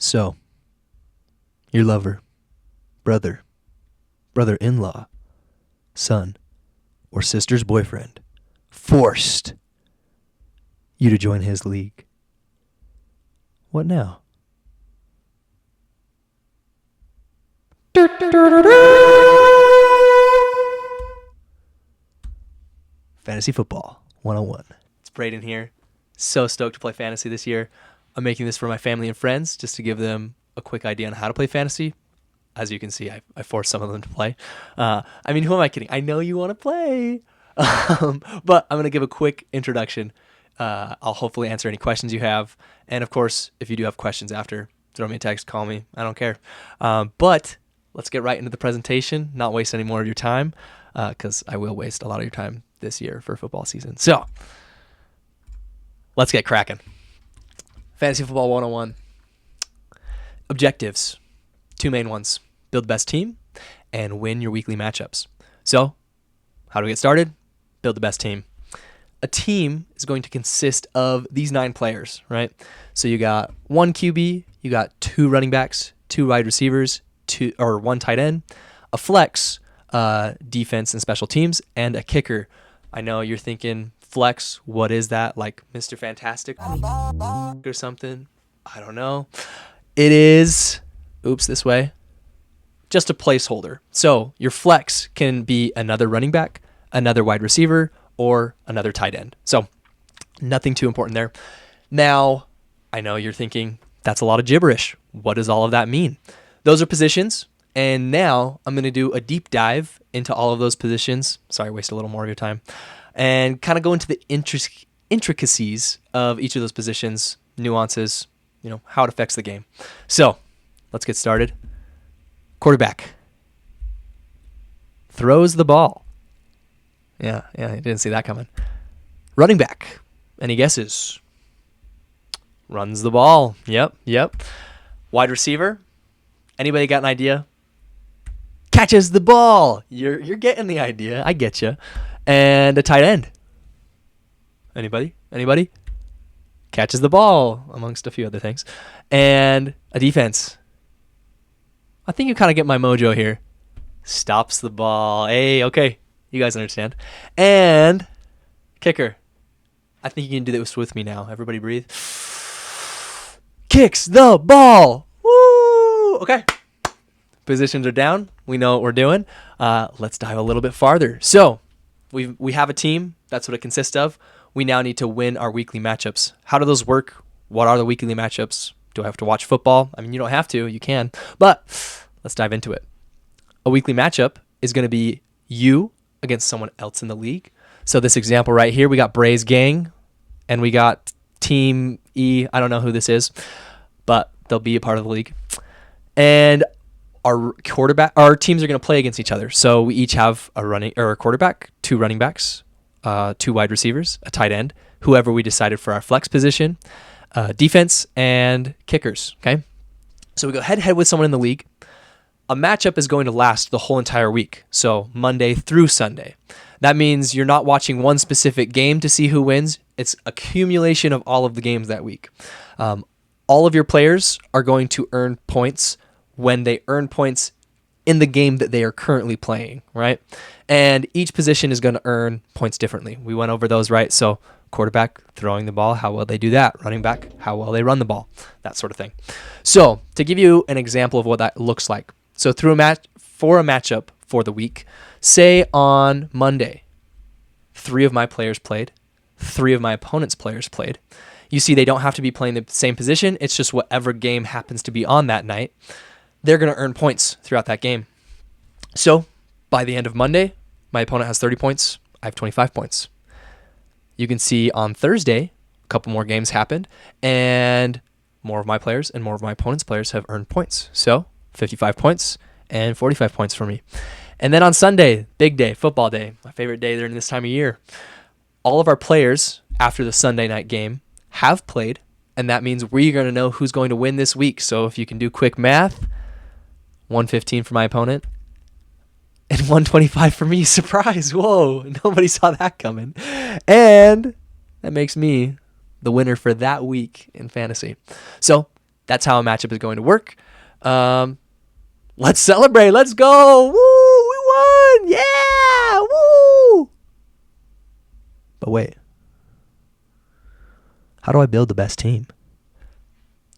So, your lover, brother, brother-in-law, son, or sister's boyfriend forced you to join his league. What now? Fantasy Football 101. It's Braden here. So stoked to play fantasy this year. I'm making this for my family and friends just to give them a quick idea on how to play fantasy. As you can see, I forced some of them to play. Who am I kidding? I know you want to play. But I'm going to give a quick introduction. I'll hopefully answer any questions you have. And of course, if you do have questions after, throw me a text, call me. I don't care. But let's get right into the presentation, not waste any more of your time, because I will waste a lot of your time this year for football season. So let's get cracking. Fantasy Football 101. Objectives. Two main ones. Build the best team and win your weekly matchups. So, how do we get started? Build the best team. A team is going to consist of these 9 players, right? So you got 1 QB, you got 2 running backs, 2 wide receivers, 1 tight end, a flex, defense and special teams, and a kicker. I know you're thinking, flex, what is that? Like Mr. Fantastic or something? I don't know. It is, this way, just a placeholder. So your flex can be another running back, another wide receiver, or another tight end. So nothing too important there. Now, I know you're thinking, that's a lot of gibberish. What does all of that mean? Those are positions. And now I'm going to do a deep dive into all of those positions. Sorry, waste a little more of your time. And kind of go into the intricacies of each of those positions, nuances, how it affects the game. So let's get started. Quarterback throws the ball. Yeah, I didn't see that coming. Running back. Any guesses? Runs the ball. Yep. Wide receiver. Anybody got an idea? Catches the ball. You're getting the idea. I get you. And a tight end. Anybody? Catches the ball, amongst a few other things. And a defense. I think you kind of get my mojo here. Stops the ball. Hey, okay. You guys understand. And kicker. I think you can do this with me now. Everybody breathe. Kicks the ball. Woo! Okay. Positions are down. We know what we're doing. Let's dive a little bit farther. So we have a team. That's what it consists of. We now need to win our weekly matchups. How do those work? What are the weekly matchups? Do I have to watch football? I mean, you don't have to. You can. But let's dive into it. A weekly matchup is going to be you against someone else in the league. So this example right here, we got Bray's gang and we got Team E. I don't know who this is, but they'll be a part of the league. And our teams are going to play against each other. So we each have a quarterback, 2 running backs, 2 wide receivers, a tight end, whoever we decided for our flex position, defense, and kickers. Okay. So we go head to head with someone in the league. A matchup is going to last the whole entire week, so Monday through Sunday. That means you're not watching one specific game to see who wins. It's accumulation of all of the games that week. All of your players are going to earn points when they earn points in the game that they are currently playing, right? And each position is going to earn points differently. We went over those, right? So quarterback throwing the ball, how well they do that. Running back, how well they run the ball, that sort of thing. So to give you an example of what that looks like. So for a matchup for the week, say on Monday, 3 of my players played, 3 of my opponent's players played. You see, they don't have to be playing the same position. It's just whatever game happens to be on that night. They're going to earn points throughout that game. So by the end of Monday, my opponent has 30 points. I have 25 points. You can see on Thursday, a couple more games happened, and more of my players and more of my opponent's players have earned points. So 55 points and 45 points for me. And then on Sunday, big day, football day, my favorite day during this time of year, all of our players after the Sunday night game have played, and that means we're going to know who's going to win this week. So if you can do quick math, 115 for my opponent and 125 for me. Surprise. Whoa, nobody saw that coming. And that makes me the winner for that week in fantasy. So That's how a matchup is going to work. Let's celebrate. Let's go. Woo! We won. Yeah! Woo! But wait. How do I build the best team?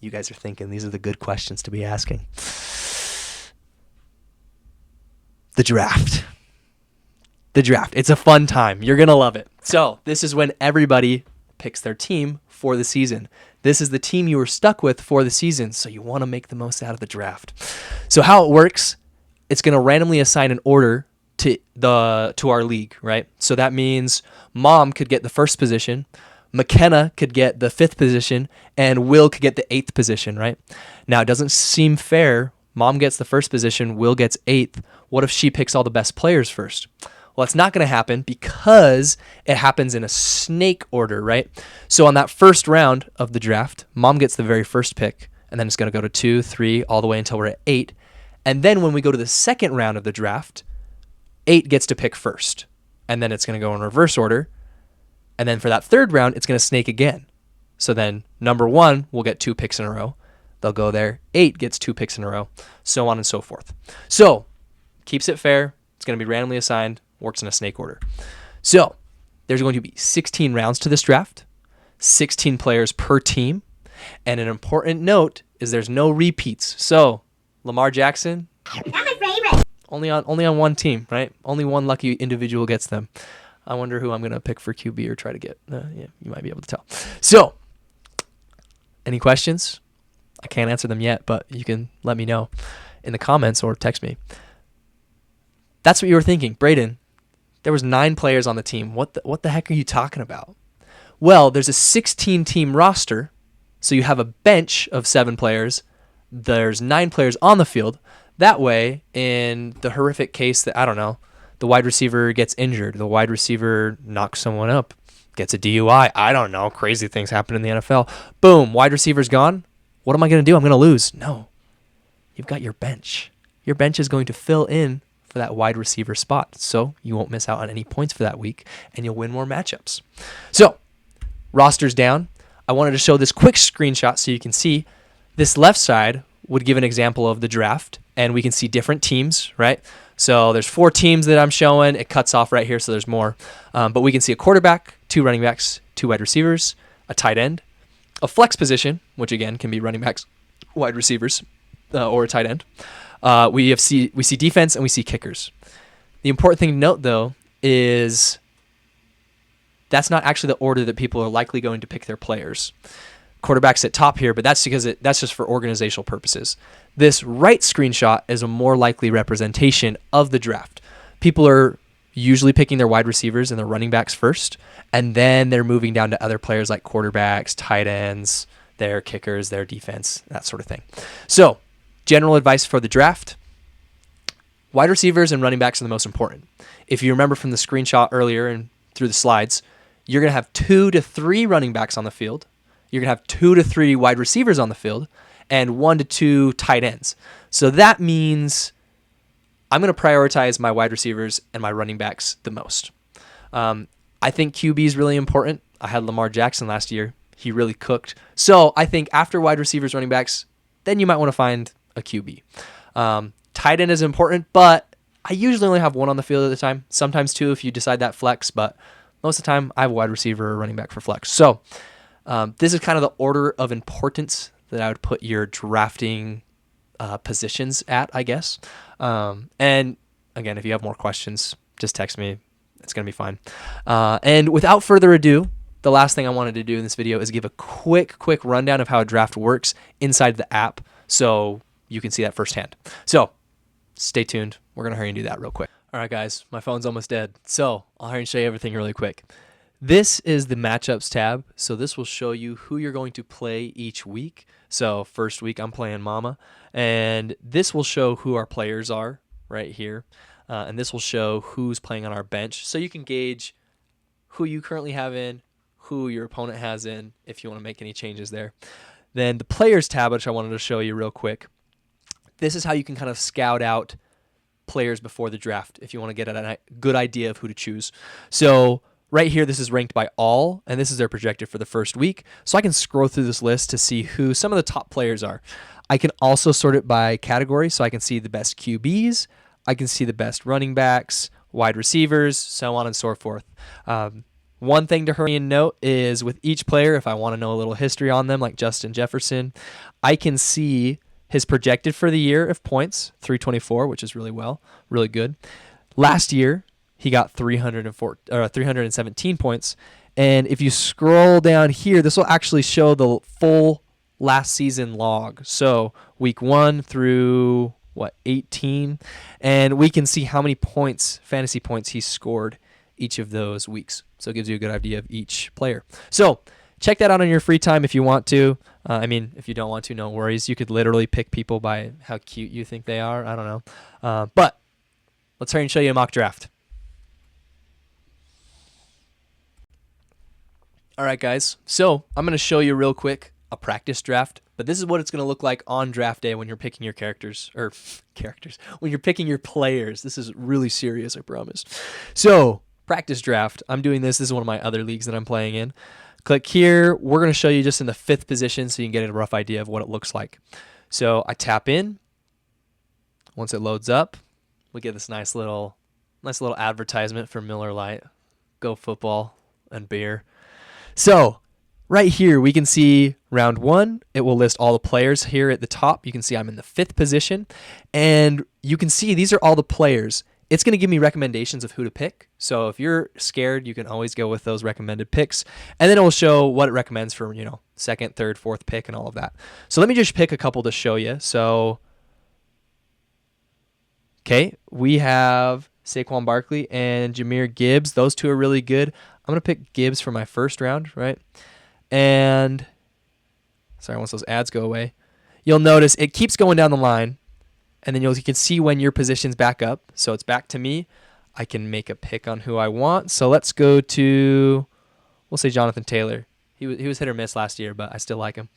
You guys are thinking these are the good questions to be asking. The draft. The draft. It's a fun time. You're going to love it. So this is when everybody picks their team for the season. This is the team you were stuck with for the season, so you want to make the most out of the draft. So how it works, it's going to randomly assign an order to our league, right? So that means Mom could get the first position, McKenna could get the 5th position, and Will could get the 8th position, right? Now, it doesn't seem fair. Mom gets the first position, Will gets 8th. What if she picks all the best players first? Well, it's not going to happen because it happens in a snake order, right? So on that first round of the draft, Mom gets the very first pick, and then it's going to go to 2, 3, all the way until we're at 8. And then when we go to the second round of the draft, 8 gets to pick first. And then it's going to go in reverse order. And then for that third round, it's going to snake again. So then number 1 will get 2 picks in a row. They'll go there. 8 gets 2 picks in a row, so on and so forth. So keeps it fair. It's going to be randomly assigned. Works in a snake order. So there's going to be 16 rounds to this draft, 16 players per team, and an important note is there's no repeats. So Lamar Jackson, not my favorite. Only on one team, right? Only one lucky individual gets them. I wonder who I'm going to pick for QB or try to get. Yeah, you might be able to tell. So, any questions? I can't answer them yet, but you can let me know in the comments or text me. That's what you were thinking, Braden. There was 9 players on the team. What the heck are you talking about? Well, there's a 16-team roster, so you have a bench of 7 players. There's 9 players on the field. That way, in the horrific case that, I don't know, the wide receiver gets injured, the wide receiver knocks someone up, gets a DUI, I don't know, crazy things happen in the NFL. Boom, wide receiver's gone. What am I going to do? I'm going to lose. No, you've got your bench. Your bench is going to fill in for that wide receiver spot. So you won't miss out on any points for that week and you'll win more matchups. So rosters down. I wanted to show this quick screenshot so you can see this left side would give an example of the draft and we can see different teams, right? So there's 4 teams that I'm showing. It cuts off right here, so there's more. But we can see a quarterback, 2 running backs, 2 wide receivers, a tight end, a flex position, which again can be running backs, wide receivers, or a tight end. We see defense and we see kickers. The important thing to note, though, is that's not actually the order that people are likely going to pick their players. Quarterback's at top here, but that's because that's just for organizational purposes. This right screenshot is a more likely representation of the draft. People are usually picking their wide receivers and their running backs first, and then they're moving down to other players like quarterbacks, tight ends, their kickers, their defense, that sort of thing. So, general advice for the draft: wide receivers and running backs are the most important. If you remember from the screenshot earlier and through the slides, you're going to have 2 to 3 running backs on the field. You're going to have 2 to 3 wide receivers on the field and 1 to 2 tight ends. So that means I'm going to prioritize my wide receivers and my running backs the most. I think QB is really important. I had Lamar Jackson last year. He really cooked. So I think after wide receivers, running backs, then you might want to find a QB. Tight end is important, but I usually only have 1 on the field at the time. Sometimes 2 if you decide that flex, but most of the time I have a wide receiver or running back for flex. So this is kind of the order of importance that I would put your drafting positions at, I guess. And again, if you have more questions, just text me. It's going to be fine. And without further ado, the last thing I wanted to do in this video is give a quick rundown of how a draft works inside the app so you can see that firsthand. So stay tuned. We're going to hurry and do that real quick. All right, guys, my phone's almost dead. So I'll hurry and show you everything really quick. This is the matchups tab. So this will show you who you're going to play each week. So first week I'm playing Mama, and this will show who our players are right here. And this will show who's playing on our bench. So you can gauge who you currently have in, who your opponent has in, if you want to make any changes there. Then the players tab, which I wanted to show you real quick. This is how you can kind of scout out players before the draft if you want to get a good idea of who to choose. So right here, this is ranked by all, and this is their projected for the first week. So I can scroll through this list to see who some of the top players are. I can also sort it by category, so I can see the best QBs, I can see the best running backs, wide receivers, so on and so forth. One thing to hurry and note is with each player, if I want to know a little history on them, like Justin Jefferson, I can see his projected for the year of points, 324, which is really good. Last year, he got 317 points. And if you scroll down here, this will actually show the full last season log. So week 1 through 18, and we can see how many points, fantasy points, he scored each of those weeks. So it gives you a good idea of each player. So check that out on your free time if you want to. If you don't want to, no worries. You could literally pick people by how cute you think they are. I don't know. But let's try and show you a mock draft. All right, guys. So I'm going to show you real quick a practice draft. But this is what it's going to look like on draft day when you're picking your when you're picking your players. This is really serious, I promise. So practice draft. I'm doing this. This is one of my other leagues that I'm playing in. Click here. We're going to show you just in the 5th position so you can get a rough idea of what it looks like. So I tap in. Once it loads up, we get this nice little advertisement for Miller Lite, Go Football, and beer. So right here, we can see round 1. It will list all the players here at the top. You can see I'm in the 5th position. And you can see these are all the players. It's going to give me recommendations of who to pick. So if you're scared, you can always go with those recommended picks. And then it will show what it recommends for, 2nd, 3rd, 4th pick and all of that. So let me just pick a couple to show you. So, okay, we have Saquon Barkley and Jahmyr Gibbs. Those two are really good. I'm going to pick Gibbs for my first round, right? And, sorry, once those ads go away, you'll notice it keeps going down the line. And then you can see when your position's back up. So it's back to me. I can make a pick on who I want. So let's go to, we'll say Jonathan Taylor. He was hit or miss last year, but I still like him.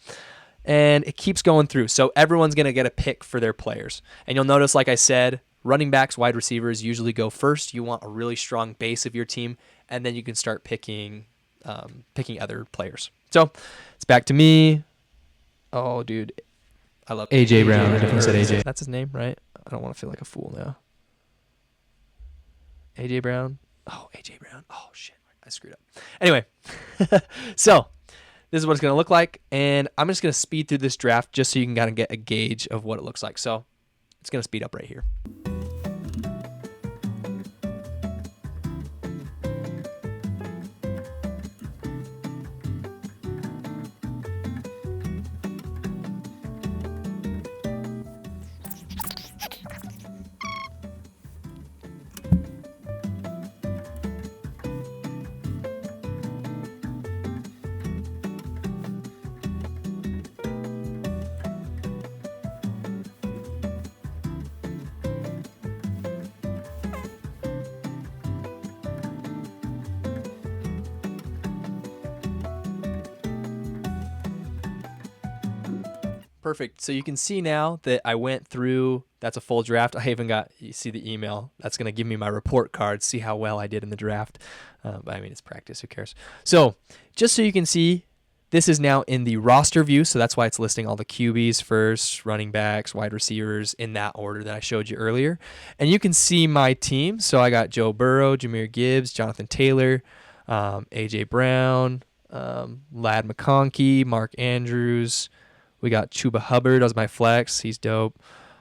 And it keeps going through. So everyone's going to get a pick for their players. And you'll notice, like I said, running backs, wide receivers usually go first. You want a really strong base of your team. And then you can start picking other players. So it's back to me. Oh, dude. I love AJ Brown. I definitely said AJ. That's his name, right? I don't want to feel like a fool now. AJ Brown. Oh, AJ Brown. Oh, shit. I screwed up. Anyway, so this is what it's going to look like. And I'm just going to speed through this draft just so you can kind of get a gauge of what it looks like. So it's going to speed up right here. Perfect. So you can see now that I went through, that's a full draft. I even got, you see the email. That's going to give me my report card, see how well I did in the draft. But it's practice. Who cares? So just so you can see, this is now in the roster view. So that's why it's listing all the QBs first, running backs, wide receivers in that order that I showed you earlier. And you can see my team. So I got Joe Burrow, Jahmyr Gibbs, Jonathan Taylor, AJ Brown, Ladd McConkey, Mark Andrews. We got Chuba Hubbard as my flex. He's dope.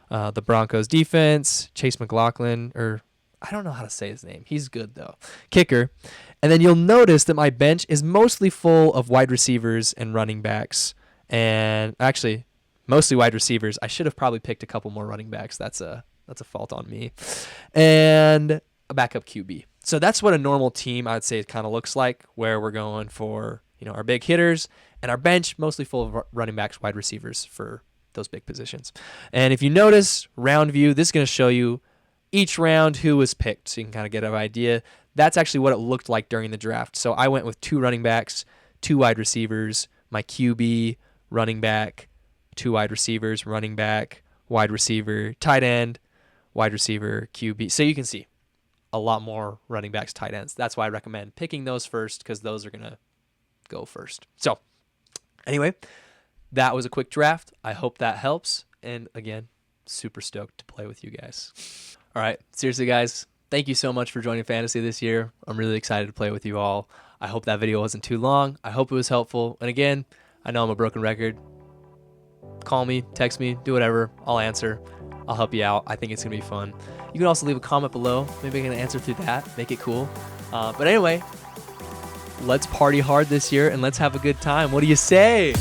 The Broncos defense, Chase McLaughlin, or I don't know how to say his name. He's good, though. Kicker. And then you'll notice that my bench is mostly full of wide receivers and running backs. And actually, mostly wide receivers. I should have probably picked a couple more running backs. That's a fault on me. And a backup QB. So that's what a normal team, I would say, it kind of looks like, where we're going for our big hitters, and our bench mostly full of running backs, wide receivers for those big positions. And if you notice, round view, this is going to show you each round who was picked, so you can kind of get an idea. That's actually what it looked like during the draft. So I went with 2 running backs, 2 wide receivers, my QB, running back, 2 wide receivers, running back, wide receiver, tight end, wide receiver, QB. So you can see a lot more running backs, tight ends. That's why I recommend picking those first, because those are going to go first. So anyway, that was a quick draft. I hope that helps. And again, super stoked to play with you guys. All right. Seriously, guys, thank you so much for joining Fantasy this year. I'm really excited to play with you all. I hope that video wasn't too long. I hope it was helpful. And again, I know I'm a broken record. Call me, text me, do whatever. I'll answer. I'll help you out. I think it's going to be fun. You can also leave a comment below. Maybe I can answer through that. Make it cool. But anyway, let's party hard this year and let's have a good time. What do you say?